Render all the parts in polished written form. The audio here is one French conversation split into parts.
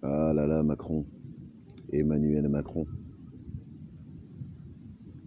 Ah là là, Macron, Emmanuel Macron.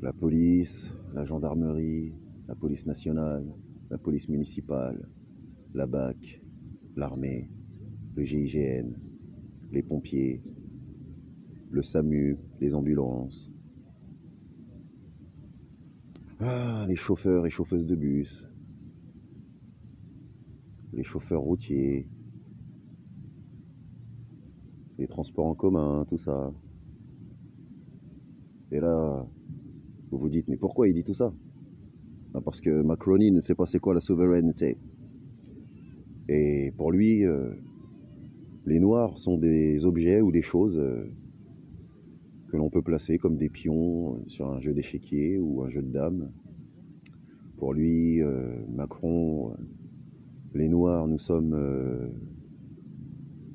La police, la gendarmerie, la police nationale, la police municipale, la BAC, l'armée, le GIGN, les pompiers, le SAMU, les ambulances. Ah, les chauffeurs et chauffeuses de bus, les chauffeurs routiers, les transports en commun, tout ça. Et là, vous vous dites, mais pourquoi il dit tout ça? Parce que Macroni ne sait pas c'est quoi la souveraineté. Et pour lui, les noirs sont des objets ou des choses que l'on peut placer comme des pions sur un jeu d'échiquier ou un jeu de dames. Pour lui, Macron, les noirs, nous sommes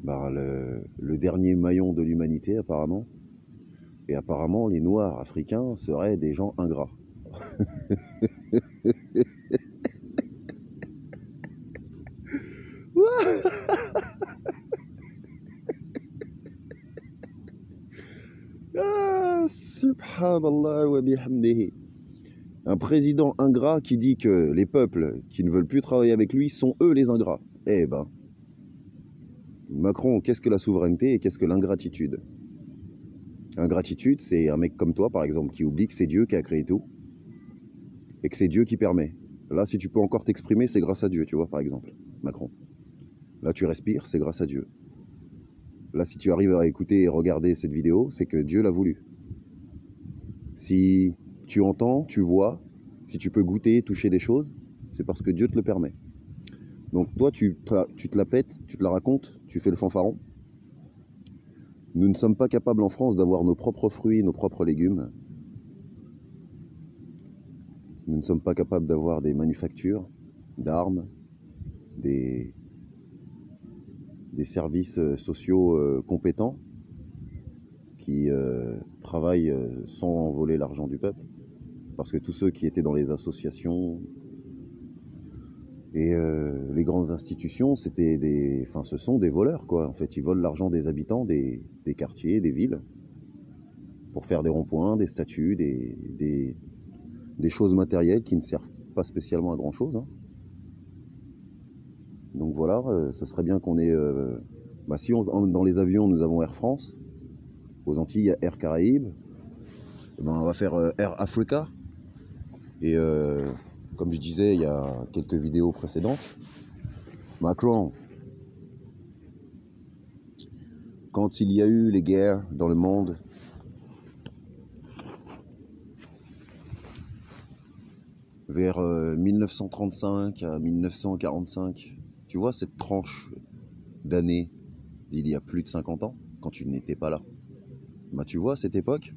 le dernier maillon de l'humanité apparemment. Et apparemment, les noirs africains seraient des gens ingrats. Ah, subhanallah wa bihamdihi. Un président ingrat qui dit que les peuples qui ne veulent plus travailler avec lui sont eux les ingrats. Eh ben, Macron, qu'est-ce que la souveraineté et qu'est-ce que l'ingratitude? Ingratitude, c'est un mec comme toi, par exemple, qui oublie que c'est Dieu qui a créé tout et que c'est Dieu qui permet. Là, si tu peux encore t'exprimer, c'est grâce à Dieu, tu vois, par exemple, Macron. Là, tu respires, c'est grâce à Dieu. Là, si tu arrives à écouter et regarder cette vidéo, c'est que Dieu l'a voulu. Si tu entends, tu vois, si tu peux goûter, toucher des choses, c'est parce que Dieu te le permet. Donc toi, tu te la pètes, tu te la racontes, tu fais le fanfaron. Nous ne sommes pas capables en France d'avoir nos propres fruits, nos propres légumes. Nous ne sommes pas capables d'avoir des manufactures, d'armes, des services sociaux compétents qui travaillent sans voler l'argent du peuple. Parce que tous ceux qui étaient dans les associations et les grandes institutions, ce sont des voleurs, quoi. En fait, ils volent l'argent des habitants des quartiers, des villes, pour faire des ronds-points, des statues, des choses matérielles qui ne servent pas spécialement à grand-chose. Hein. Donc voilà, ce serait bien qu'on ait... si dans les avions, nous avons Air France, aux Antilles, il y a Air Caraïbes, on va faire Air Africa. Et comme je disais il y a quelques vidéos précédentes, Macron, quand il y a eu les guerres dans le monde, vers 1935 à 1945, tu vois cette tranche d'années d'il y a plus de 50 ans, quand tu n'étais pas là. Tu vois, à cette époque,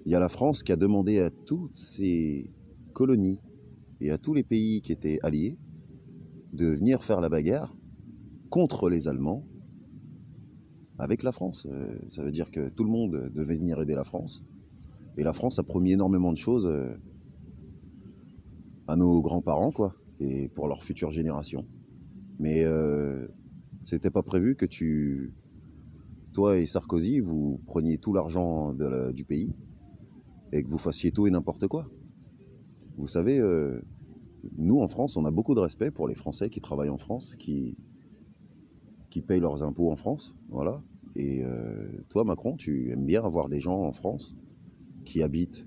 il y a la France qui a demandé à toutes ses colonies et à tous les pays qui étaient alliés de venir faire la bagarre contre les Allemands avec la France. Ça veut dire que tout le monde devait venir aider la France. Et la France a promis énormément de choses à nos grands-parents, quoi, et pour leurs futures générations. Mais c'était pas prévu que toi et Sarkozy, vous preniez tout l'argent du pays et que vous fassiez tout et n'importe quoi. Vous savez, nous en France, on a beaucoup de respect pour les Français qui travaillent en France, qui payent leurs impôts en France, voilà. Et toi, Macron, tu aimes bien avoir des gens en France qui habitent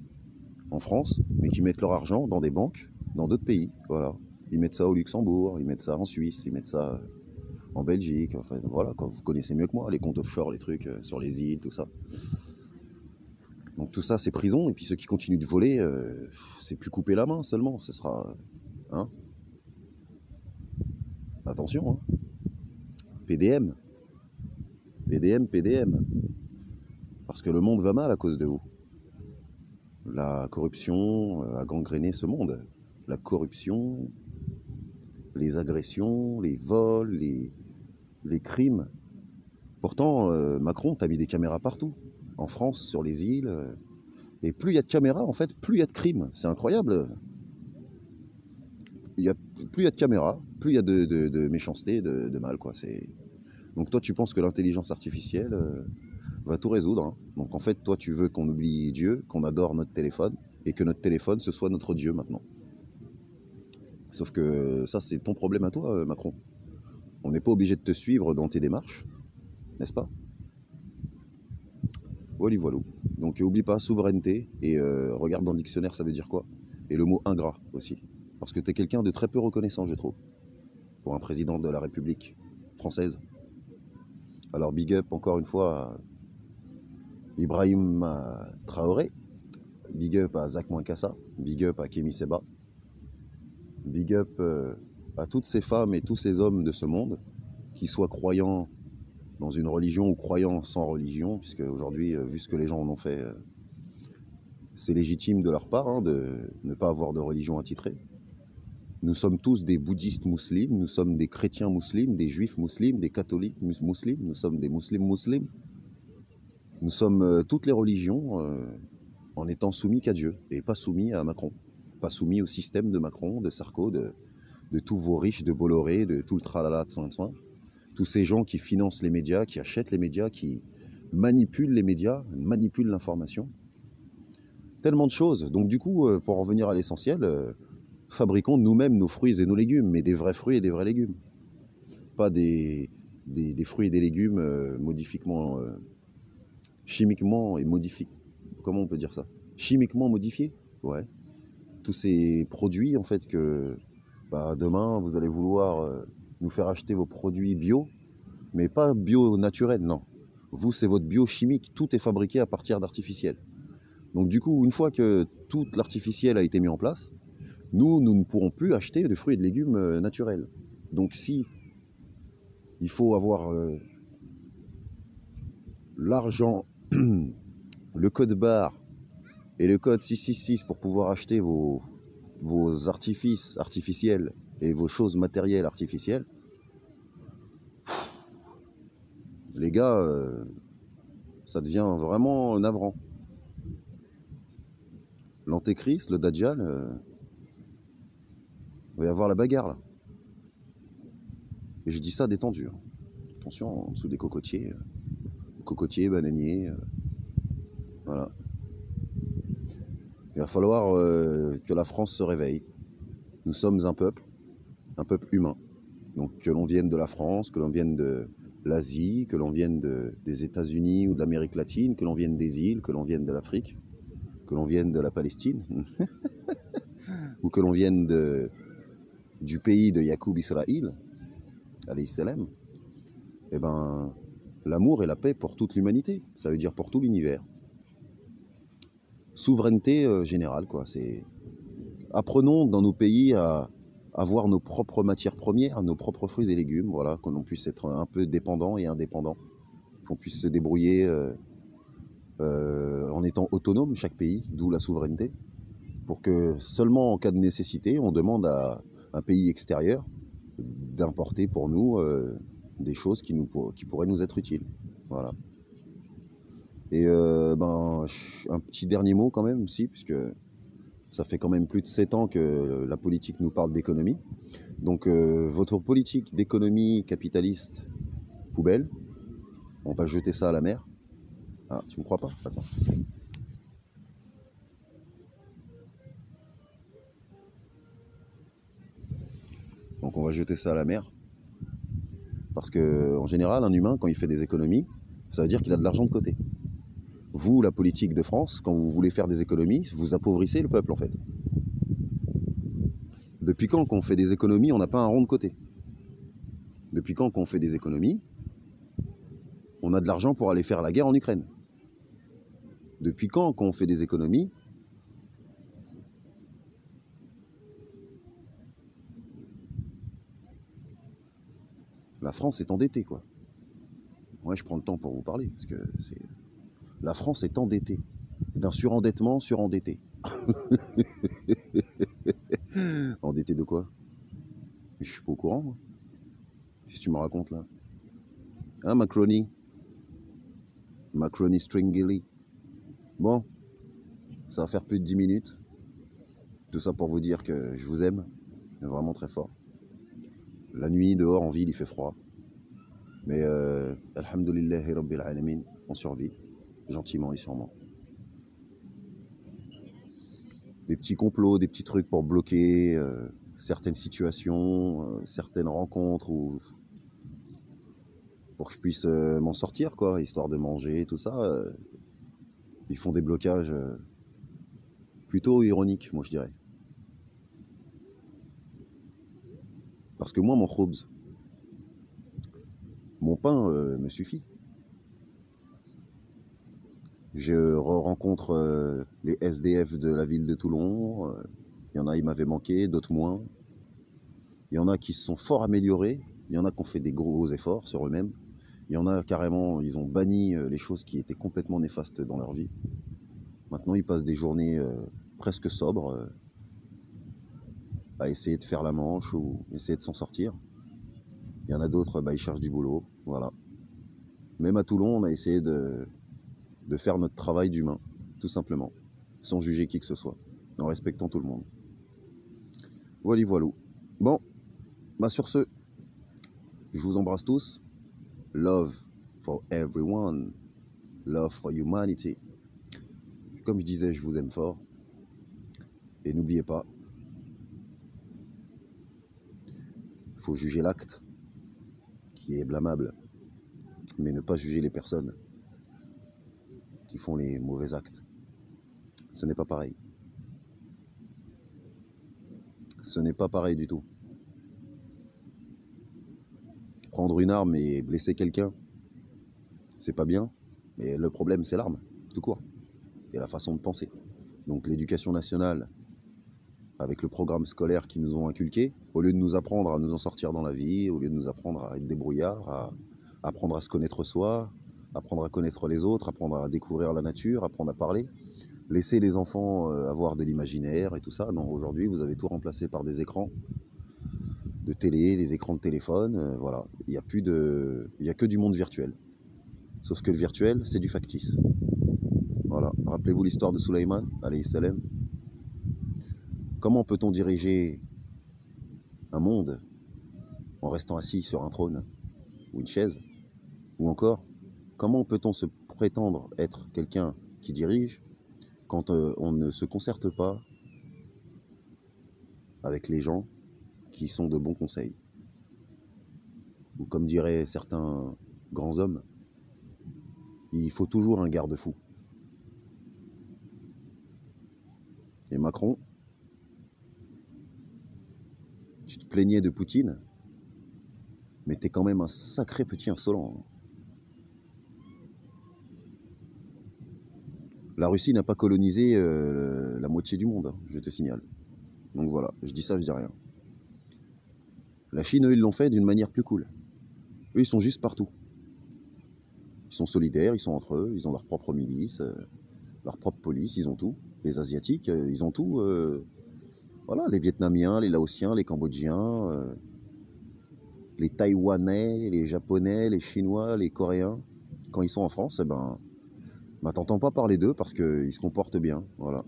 en France, mais qui mettent leur argent dans des banques, dans d'autres pays, voilà. Ils mettent ça au Luxembourg, ils mettent ça en Suisse, ils mettent ça en Belgique, enfin voilà, quand vous connaissez mieux que moi, les comptes offshore, les trucs sur les îles, tout ça. Donc tout ça, c'est prison, et puis ceux qui continuent de voler, c'est plus couper la main seulement, ce sera... Hein, attention, hein. PDM, PDM, PDM. Parce que le monde va mal à cause de vous. La corruption a gangréné ce monde. La corruption, les agressions, les vols, les crimes. Pourtant, Macron, t'as mis des caméras partout. En France, sur les îles. Et plus il y a de caméras, en fait, plus il y a de crimes. C'est incroyable. Plus il y a de caméras, plus il y a de méchanceté, de mal, quoi. Donc toi, tu penses que l'intelligence artificielle va tout résoudre, hein. Donc en fait, toi, tu veux qu'on oublie Dieu, qu'on adore notre téléphone, et que notre téléphone, ce soit notre Dieu maintenant. Sauf que ça, c'est ton problème à toi, Macron. On n'est pas obligé de te suivre dans tes démarches, n'est-ce pas? Voilà, voilà. Donc oublie pas souveraineté, et regarde dans le dictionnaire, ça veut dire quoi? Et le mot ingrat aussi. Parce que tu es quelqu'un de très peu reconnaissant, je trouve, pour un président de la République française. Alors big up encore une fois à Ibrahim Traoré, big up à Zach Mounkassa, big up à Kémy Seba, big up à toutes ces femmes et tous ces hommes de ce monde, qui soient croyants dans une religion ou croyants sans religion, puisque aujourd'hui, vu ce que les gens en ont fait, c'est légitime de leur part, hein, de ne pas avoir de religion attitrée. Nous sommes tous des bouddhistes musulmans, nous sommes des chrétiens musulmans, des juifs musulmans, des catholiques musulmans, nous sommes des musulmans. Nous sommes toutes les religions en étant soumis qu'à Dieu et pas soumis à Macron. Pas soumis au système de Macron, de Sarko, de tous vos riches, de Bolloré, de tout le tralala de soin. Tous ces gens qui financent les médias, qui achètent les médias, qui manipulent les médias, manipulent l'information. Tellement de choses. Donc du coup, pour en revenir à l'essentiel, fabriquons nous-mêmes nos fruits et nos légumes, mais des vrais fruits et des vrais légumes. Pas des fruits et des légumes modifiquement, chimiquement et modifiés. Comment on peut dire ça? Chimiquement modifiés? Ouais. Tous ces produits, en fait, que bah, demain, vous allez vouloir nous faire acheter vos produits bio, mais pas bio naturel, non. Vous, c'est votre bio chimique, tout est fabriqué à partir d'artificiel. Donc du coup, une fois que tout l'artificiel a été mis en place, nous ne pourrons plus acheter de fruits et de légumes naturels. Donc si il faut avoir l'argent, le code barre et le code 666 pour pouvoir acheter vos artifices artificiels et vos choses matérielles artificielles, les gars, ça devient vraiment navrant. L'antéchrist, le Dajjal, il va y avoir la bagarre là. Et je dis ça détendu. Hein. Attention, en dessous des cocotiers, bananiers, voilà. Il va falloir que la France se réveille. Nous sommes un peuple humain. Donc que l'on vienne de la France, que l'on vienne de l'Asie, que l'on vienne des États-Unis ou de l'Amérique latine, que l'on vienne des îles, que l'on vienne de l'Afrique, que l'on vienne de la Palestine, ou que l'on vienne du pays de Yacoub Israël, alayhi salam, eh ben, l'amour et la paix pour toute l'humanité, ça veut dire pour tout l'univers. Souveraineté générale, quoi. Apprenons dans nos pays à avoir nos propres matières premières, nos propres fruits et légumes, voilà, qu'on puisse être un peu dépendant et indépendant, qu'on puisse se débrouiller en étant autonome, chaque pays, d'où la souveraineté, pour que seulement en cas de nécessité, on demande à un pays extérieur d'importer pour nous des choses qui pourraient nous être utiles. Voilà. Et un petit dernier mot quand même, si, puisque ça fait quand même plus de 7 ans que la politique nous parle d'économie. Donc votre politique d'économie capitaliste, poubelle, on va jeter ça à la mer. Ah, tu me crois pas? Attends. Donc on va jeter ça à la mer. Parce que en général, un humain, quand il fait des économies, ça veut dire qu'il a de l'argent de côté. Vous, la politique de France, quand vous voulez faire des économies, vous appauvrissez le peuple en fait. Depuis quand qu'on fait des économies, on n'a pas un rond de côté? Depuis quand qu'on fait des économies, on a de l'argent pour aller faire la guerre en Ukraine? Depuis quand qu'on fait des économies, la France est endettée, quoi. Ouais, je prends le temps pour vous parler, parce que la France est endettée. D'un surendettement surendetté. Endetté de quoi? Je suis pas au courant, moi. Qu'est-ce que tu me racontes, là? Hein, Macroni? Macroni Stringilly. Bon, ça va faire plus de 10 minutes. Tout ça pour vous dire que je vous aime, vraiment très fort. La nuit, dehors, en ville, il fait froid. Mais alhamdoulillahi rabbil alamin, on survit, gentiment et sûrement. Des petits complots, des petits trucs pour bloquer certaines situations, certaines rencontres, ou pour que je puisse m'en sortir, quoi, histoire de manger, tout ça. Ils font des blocages plutôt ironiques, moi je dirais. Parce que moi, mon khobz, mon pain me suffit. Je rencontre les SDF de la ville de Toulon. Il y en a, ils m'avaient manqué, d'autres moins. Il y en a qui se sont fort améliorés. Il y en a qui ont fait des gros efforts sur eux-mêmes. Il y en a carrément, ils ont banni les choses qui étaient complètement néfastes dans leur vie. Maintenant, ils passent des journées presque sobres à essayer de faire la manche ou essayer de s'en sortir. Il y en a d'autres, ils cherchent du boulot. Voilà. Même à Toulon, on a essayé de faire notre travail d'humain, tout simplement, sans juger qui que ce soit, en respectant tout le monde. Voilà, voilà. Bon, sur ce, je vous embrasse tous. Love for everyone. Love for humanity. Comme je disais, je vous aime fort. Et n'oubliez pas, il faut juger l'acte qui est blâmable, mais ne pas juger les personnes qui font les mauvais actes. Ce n'est pas pareil. Ce n'est pas pareil du tout. Prendre une arme et blesser quelqu'un, c'est pas bien, mais le problème, c'est l'arme, tout court, et la façon de penser. Donc l'éducation nationale, avec le programme scolaire qu'ils nous ont inculqué, au lieu de nous apprendre à nous en sortir dans la vie, au lieu de nous apprendre à être débrouillards, à apprendre à se connaître soi, apprendre à connaître les autres, apprendre à découvrir la nature, apprendre à parler, laisser les enfants avoir de l'imaginaire et tout ça. Non, aujourd'hui, vous avez tout remplacé par des écrans de télé, des écrans de téléphone, voilà. Il n'y a que du monde virtuel. Sauf que le virtuel, c'est du factice. Voilà. Rappelez-vous l'histoire de Sulaiman, alayhi salam. Comment peut-on diriger un monde en restant assis sur un trône ou une chaise? Ou encore, comment peut-on se prétendre être quelqu'un qui dirige quand on ne se concerte pas avec les gens qui sont de bons conseils? Ou comme diraient certains grands hommes, il faut toujours un garde-fou. Et Macron, tu te plaignais de Poutine, mais t'es quand même un sacré petit insolent. La Russie n'a pas colonisé la moitié du monde, je te signale. Donc voilà, je dis ça, je dis rien. La Chine, eux, ils l'ont fait d'une manière plus cool. Eux, ils sont juste partout. Ils sont solidaires, ils sont entre eux, ils ont leur propre milice, leur propre police, ils ont tout. Les Asiatiques, ils ont tout. Voilà, les Vietnamiens, les Laotiens, les Cambodgiens, les Taïwanais, les Japonais, les Chinois, les Coréens. Quand ils sont en France, t'entends pas parler d'eux parce qu'ils se comportent bien, voilà.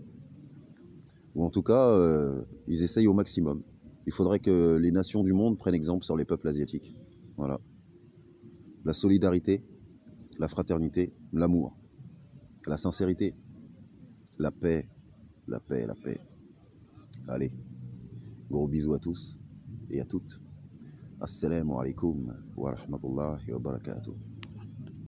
Ou en tout cas, ils essayent au maximum. Il faudrait que les nations du monde prennent exemple sur les peuples asiatiques. Voilà. La solidarité, la fraternité, l'amour, la sincérité, la paix, la paix, la paix. Allez, gros bisous à tous et à toutes. Assalamu alaikum wa rahmatullahi wa barakatuh.